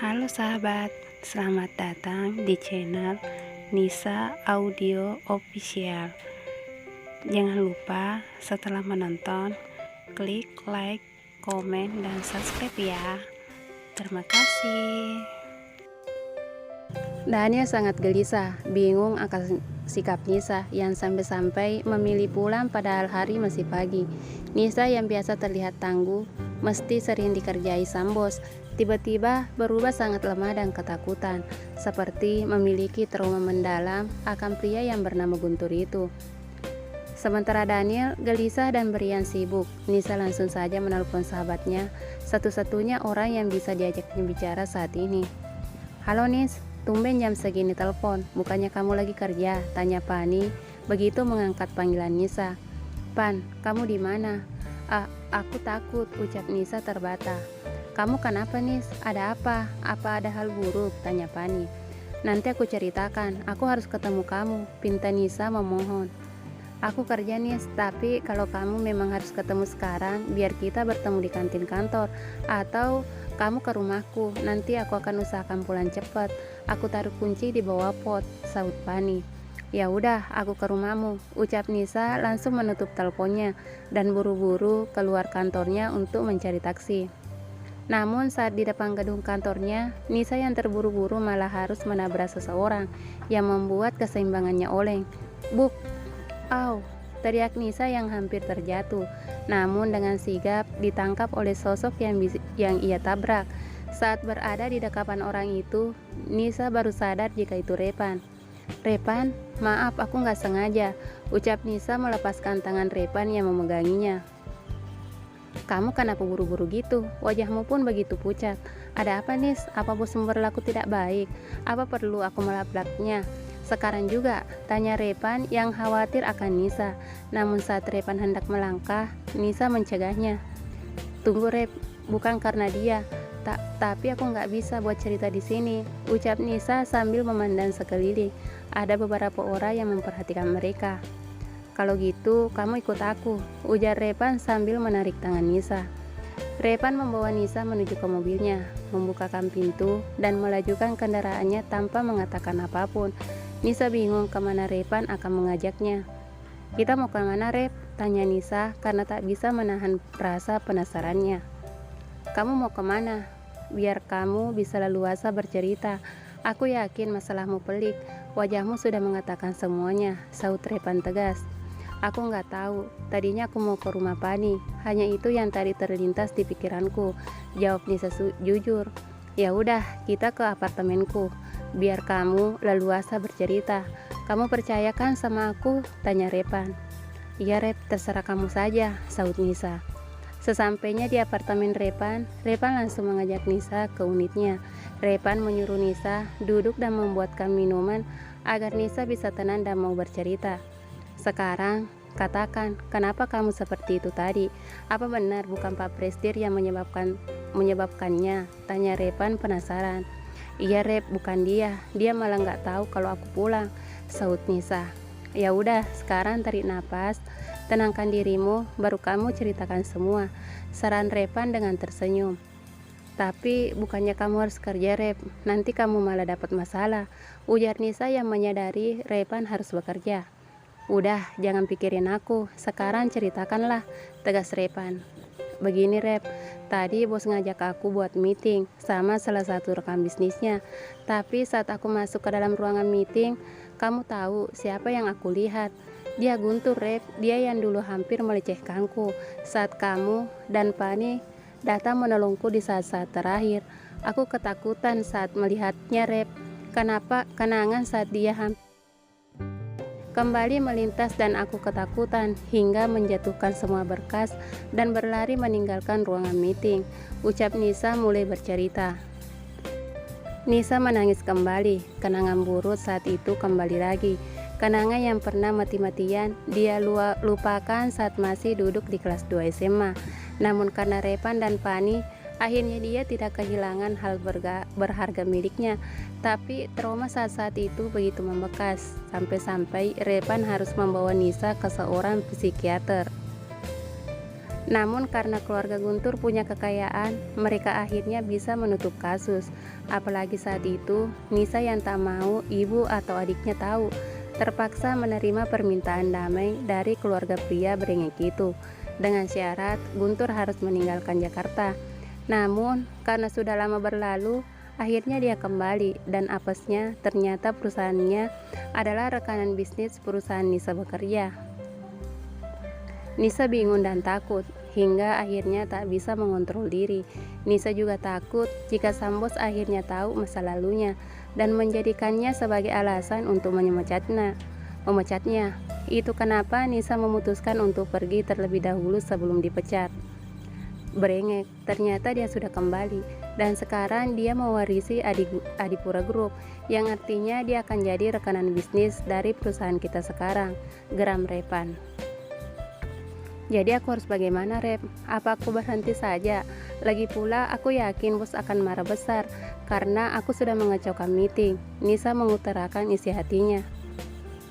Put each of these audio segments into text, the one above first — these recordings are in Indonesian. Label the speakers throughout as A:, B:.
A: Halo sahabat, selamat datang di channel Nisa Audio Official. Jangan lupa setelah menonton, klik like, komen, dan subscribe ya. Terima kasih.
B: Daniel sangat gelisah, bingung akan sikap Nisa yang sampai-sampai memilih pulang padahal hari masih pagi. Nisa yang biasa terlihat tangguh, mesti sering dikerjai sang bos, tiba-tiba berubah sangat lemah dan ketakutan, seperti memiliki trauma mendalam akan pria yang bernama Guntur itu. Sementara Daniel gelisah dan berian sibuk, Nisa langsung saja menelpon sahabatnya, satu-satunya orang yang bisa diajaknya bicara saat ini. "Halo Nis, tumben jam segini telepon, bukannya kamu lagi kerja?" tanya Pani begitu mengangkat panggilan Nisa. "Pan, kamu di mana?" Aku takut," ucap Nisa terbata. "Kamu kenapa Nis? Ada apa? Apa ada hal buruk?" tanya Pani. "Nanti aku ceritakan, aku harus ketemu kamu," pinta Nisa memohon. "Aku kerja Nis, tapi kalau kamu memang harus ketemu sekarang, biar kita bertemu di kantin kantor, atau kamu ke rumahku, nanti aku akan usahakan pulang cepat. Aku taruh kunci di bawah pot," sahut Pani. "Ya udah, aku ke rumahmu," ucap Nisa langsung menutup teleponnya dan buru-buru keluar kantornya untuk mencari taksi. Namun saat di depan gedung kantornya, Nisa yang terburu-buru malah harus menabrak seseorang yang membuat keseimbangannya oleng. "Buk! Au!" teriak Nisa yang hampir terjatuh, namun dengan sigap ditangkap oleh sosok yang ia tabrak. Saat berada di dekapan orang itu, Nisa baru sadar jika itu Repan. "Repan, maaf aku nggak sengaja," ucap Nisa melepaskan tangan Repan yang memeganginya. "Kamu kenapa buru-buru gitu? Wajahmu pun begitu pucat. Ada apa Nis? Apa bos berlaku tidak baik? Apa perlu aku melabraknya sekarang juga?" tanya Repan yang khawatir akan Nisa. Namun saat Repan hendak melangkah, Nisa mencegahnya. "Tunggu Rep, bukan karena dia. Tapi aku nggak bisa buat cerita di sini," ucap Nisa sambil memandang sekeliling. Ada beberapa orang yang memperhatikan mereka. "Kalau gitu, kamu ikut aku," ujar Repan sambil menarik tangan Nisa. Repan membawa Nisa menuju ke mobilnya, membukakan pintu, dan melajukan kendaraannya tanpa mengatakan apapun. Nisa bingung kemana Repan akan mengajaknya. "Kita mau kemana Rep?" tanya Nisa karena tak bisa menahan rasa penasarannya. "Kamu mau kemana? Biar kamu bisa leluasa bercerita. Aku yakin masalahmu pelik. Wajahmu sudah mengatakan semuanya," sahut Repan tegas. "Aku nggak tahu. Tadinya aku mau ke rumah Pani. Hanya itu yang tadi terlintas di pikiranku," jawab Nisa jujur. "Ya udah, kita ke apartemenku. Biar kamu leluasa bercerita. Kamu percaya kan sama aku?" tanya Repan. "Iya Rep, terserah kamu saja," sahut Nisa. Sesampainya di apartemen Repan langsung mengajak Nisa ke unitnya. Repan menyuruh Nisa duduk dan membuatkan minuman agar Nisa bisa tenang dan mau bercerita. "Sekarang, katakan, kenapa kamu seperti itu tadi? Apa benar bukan Pak Prestir yang menyebabkannya?" tanya Repan penasaran. "Iya Rep, bukan dia. Dia malah nggak tahu kalau aku pulang," sahut Nisa. "Ya udah, sekarang tarik napas, tenangkan dirimu, baru kamu ceritakan semua," saran Repan dengan tersenyum. "Tapi bukannya kamu harus kerja Rep, nanti kamu malah dapat masalah," ujar Nisa yang menyadari Repan harus bekerja. "Udah, jangan pikirin aku, sekarang ceritakanlah," tegas Repan. "Begini Rep, tadi bos ngajak aku buat meeting sama salah satu rekan bisnisnya. Tapi saat aku masuk ke dalam ruangan meeting, kamu tahu siapa yang aku lihat? Dia Guntur Rep, dia yang dulu hampir melecehkanku saat kamu dan Pani datang menolongku di saat-saat terakhir. Aku ketakutan saat melihatnya Rep. Kenangan saat dia kembali melintas dan aku ketakutan hingga menjatuhkan semua berkas dan berlari meninggalkan ruangan meeting," ucap Nisa mulai bercerita. Nisa menangis kembali. Kenangan buruk saat itu kembali lagi. Kenangan yang pernah mati-matian dia lupakan saat masih duduk di kelas 2 SMA. Namun karena Repan dan Pani, akhirnya dia tidak kehilangan hal berharga miliknya. Tapi trauma saat-saat itu begitu membekas, sampai-sampai Repan harus membawa Nisa ke seorang psikiater. Namun karena keluarga Guntur punya kekayaan, mereka akhirnya bisa menutup kasus. Apalagi saat itu, Nisa yang tak mau ibu atau adiknya tahu, terpaksa menerima permintaan damai dari keluarga pria brengek itu, dengan syarat Guntur harus meninggalkan Jakarta. Namun, karena sudah lama berlalu, akhirnya dia kembali dan apesnya ternyata perusahaannya adalah rekanan bisnis perusahaan Nisa bekerja. Nisa bingung dan takut, hingga akhirnya tak bisa mengontrol diri. Nisa juga takut jika sang bos akhirnya tahu masa lalunya dan menjadikannya sebagai alasan untuk memecatnya. Itu kenapa Nisa memutuskan untuk pergi terlebih dahulu sebelum dipecat. Brengek, ternyata dia sudah kembali dan sekarang dia mewarisi Adipura Group, yang artinya dia akan jadi rekanan bisnis dari perusahaan kita sekarang, geram Repan. Jadi aku harus bagaimana, Rep? Apa aku berhenti saja? Lagi pula aku yakin bos akan marah besar karena aku sudah mengacaukan meeting. Nisa mengutarakan isi hatinya.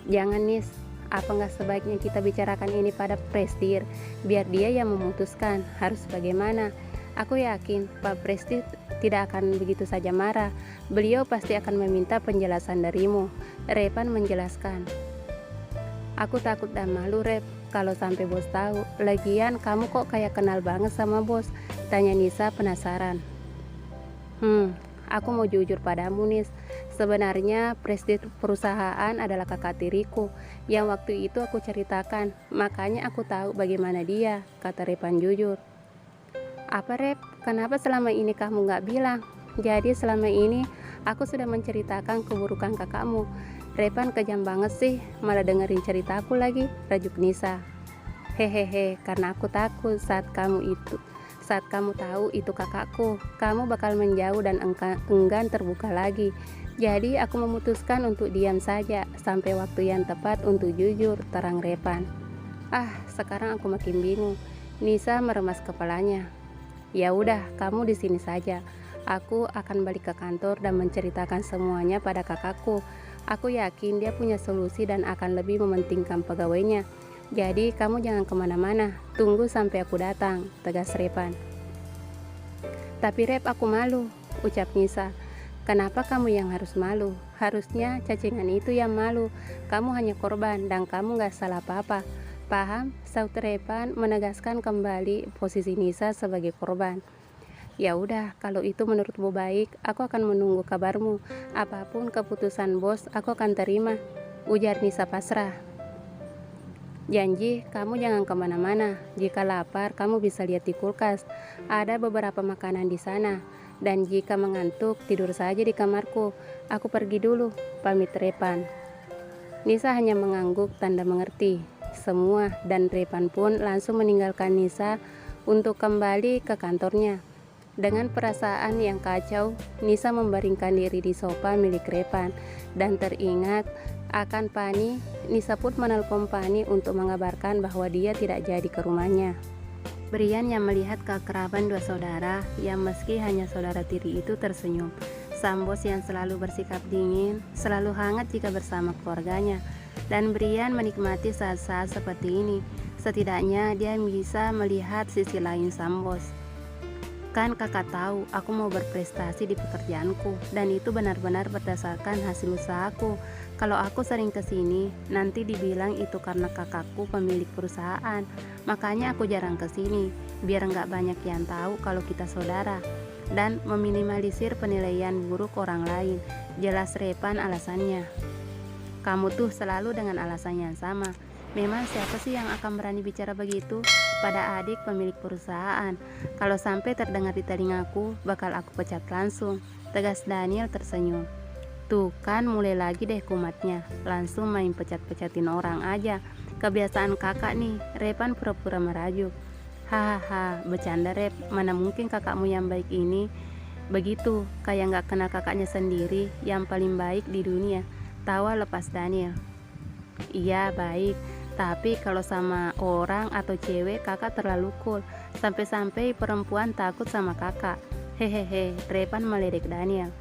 B: Jangan, Nis. Apa nggak sebaiknya kita bicarakan ini pada Prestir, biar dia yang memutuskan harus bagaimana? Aku yakin Pak Prestir tidak akan begitu saja marah. Beliau pasti akan meminta penjelasan darimu. Repan menjelaskan. Aku takut dan malu, Rep, kalau sampai bos tahu. Lagian kamu kok kayak kenal banget sama bos? Tanya Nisa penasaran. Aku mau jujur padamu, Nis. Sebenarnya prestis perusahaan adalah kakak tiriku yang waktu itu aku ceritakan. Makanya aku tahu bagaimana dia, kata Repan jujur. Apa, Rep? Kenapa selama ini kamu gak bilang? Jadi selama ini aku sudah menceritakan keburukan kakakmu. Repan kejam banget sih, malah dengerin ceritaku lagi, rajuk Nisa. Hehehe, karena aku takut saat kamu tahu itu kakakku, kamu bakal menjauh dan enggan terbuka lagi. Jadi aku memutuskan untuk diam saja sampai waktu yang tepat untuk jujur, terang Repan. Sekarang aku makin bingung. Nisa meremas kepalanya. Ya udah, kamu di sini saja. Aku akan balik ke kantor dan menceritakan semuanya pada kakakku. Aku yakin dia punya solusi dan akan lebih mementingkan pegawainya. Jadi kamu jangan kemana-mana, tunggu sampai aku datang, tegas Repan. Tapi Rep, aku malu, ucap Nisa. Kenapa kamu yang harus malu? Harusnya cacingan itu yang malu. Kamu hanya korban dan kamu gak salah apa-apa. Paham? Saut Repan menegaskan kembali posisi Nisa sebagai korban. Ya udah, kalau itu menurutmu baik, aku akan menunggu kabarmu. Apapun keputusan bos, aku akan terima, ujar Nisa pasrah. Janji, kamu jangan kemana-mana. Jika lapar, kamu bisa lihat di kulkas. Ada beberapa makanan di sana. Dan jika mengantuk, tidur saja di kamarku. Aku pergi dulu, pamit Repan. Nisa hanya mengangguk tanda mengerti semua dan Repan pun langsung meninggalkan Nisa untuk kembali ke kantornya. Dengan perasaan yang kacau, Nisa membaringkan diri di sofa milik Repan dan teringat akan Pani. Nisa pun menelpon Pani untuk mengabarkan bahwa dia tidak jadi ke rumahnya. Brian yang melihat keakraban dua saudara yang meski hanya saudara tiri itu tersenyum. Sang bos yang selalu bersikap dingin, selalu hangat jika bersama keluarganya. Dan Brian menikmati saat-saat seperti ini. Setidaknya dia bisa melihat sisi lain sang bos. Kan kakak tahu aku mau berprestasi di pekerjaanku dan itu benar-benar berdasarkan hasil usahaku. Kalau aku sering kesini, nanti dibilang itu karena kakakku pemilik perusahaan. Makanya aku jarang kesini, biar nggak banyak yang tahu kalau kita saudara. Dan meminimalisir penilaian buruk orang lain, jelas Repan alasannya. Kamu tuh selalu dengan alasan yang sama. Memang siapa sih yang akan berani bicara begitu pada adik pemilik perusahaan? Kalau sampai terdengar di telingaku, bakal aku pecat langsung, tegas Daniel tersenyum. Tuh kan mulai lagi deh kumatnya, langsung main pecat-pecatin orang aja. Kebiasaan kakak nih, Repan pura-pura merajuk. Hahaha, bercanda Rep, mana mungkin kakakmu yang baik ini begitu, kayak gak kenal kakaknya sendiri yang paling baik di dunia. Tawa lepas Daniel. Iya baik, tapi kalau sama orang atau cewek kakak terlalu cool, sampai-sampai perempuan takut sama kakak. Hehehe, Repan meledek Daniel.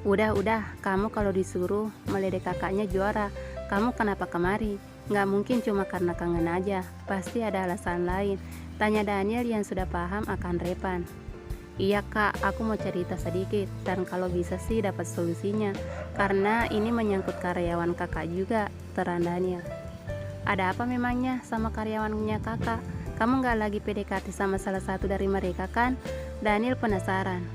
B: Udah, kamu kalau disuruh meledek kakaknya juara. Kamu kenapa kemari? Nggak mungkin cuma karena kangen aja, pasti ada alasan lain, tanya Daniel yang sudah paham akan Repan. Iya kak, aku mau cerita sedikit, dan kalau bisa sih dapat solusinya, karena ini menyangkut karyawan kakak juga, terang Daniel. Ada apa memangnya sama karyawannya kakak? Kamu nggak lagi PDKT sama salah satu dari mereka kan? Daniel penasaran.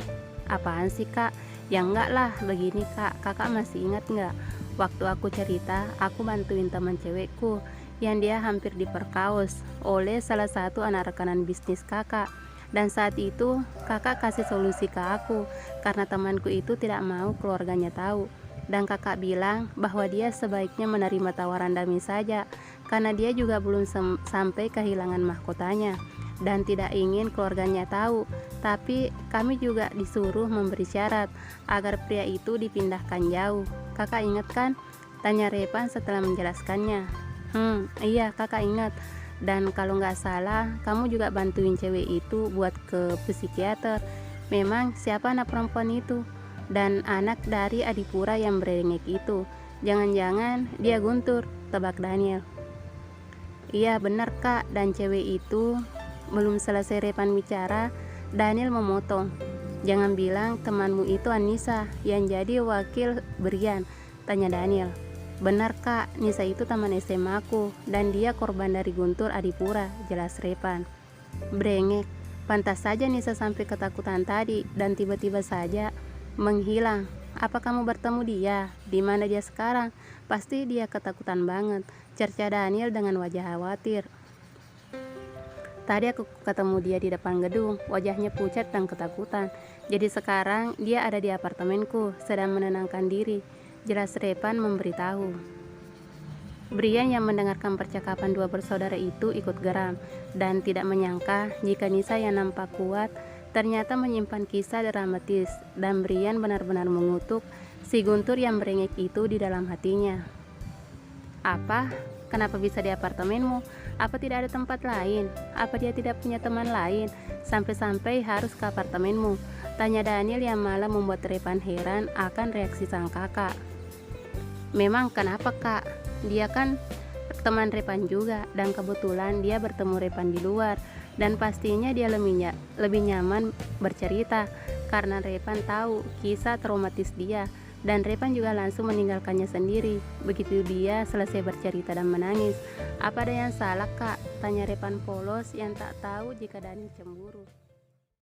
B: Apaan sih kak? Ya enggak lah, begini kak, kakak masih ingat nggak? Waktu aku cerita, aku bantuin teman cewekku yang dia hampir diperkaos oleh salah satu anak rekanan bisnis kakak. Dan saat itu kakak kasih solusi ke aku karena temanku itu tidak mau keluarganya tahu. Dan kakak bilang bahwa dia sebaiknya menerima tawaran Dami saja karena dia juga belum sampai kehilangan mahkotanya dan tidak ingin keluarganya tahu. Tapi kami juga disuruh memberi syarat agar pria itu dipindahkan jauh. Kakak ingat kan? Tanya Repan setelah menjelaskannya. Iya kakak ingat. Dan kalau nggak salah, kamu juga bantuin cewek itu buat ke psikiater. Memang siapa anak perempuan itu? Dan anak dari Adipura yang berengek itu. Jangan-jangan dia Guntur, tebak Daniel. Iya benar kak, dan cewek itu belum selesai Repan bicara, Daniel memotong. Jangan bilang temanmu itu Anissa yang jadi wakil Brian, tanya Daniel. Benar kak, Nisa itu teman SMA aku dan dia korban dari Guntur Adipura, jelas Repan. Brengek, pantas saja Nisa sampai ketakutan tadi dan tiba-tiba saja menghilang. Apa kamu bertemu dia? Di mana dia sekarang? Pasti dia ketakutan banget, cerca Daniel dengan wajah khawatir. Tadi aku ketemu dia di depan gedung, wajahnya pucat dan ketakutan. Jadi sekarang dia ada di apartemenku, sedang menenangkan diri, jelas Repan memberitahu. Brian yang mendengarkan percakapan dua bersaudara itu ikut geram dan tidak menyangka jika Nisa yang nampak kuat ternyata menyimpan kisah dramatis, dan Brian benar-benar mengutuk si Guntur yang berengek itu di dalam hatinya. Apa? Kenapa bisa di apartemenmu? Apa tidak ada tempat lain? Apa dia tidak punya teman lain? Sampai-sampai harus ke apartemenmu? Tanya Daniel yang malah membuat Repan heran akan reaksi sang kakak. Memang kenapa kak? Dia kan teman Repan juga, dan kebetulan dia bertemu Repan di luar, dan pastinya dia lebih nyaman bercerita karena Repan tahu kisah traumatis dia, dan Repan juga langsung meninggalkannya sendiri begitu dia selesai bercerita dan menangis. Apa ada yang salah kak? Tanya Repan polos yang tak tahu jika Daniel cemburu.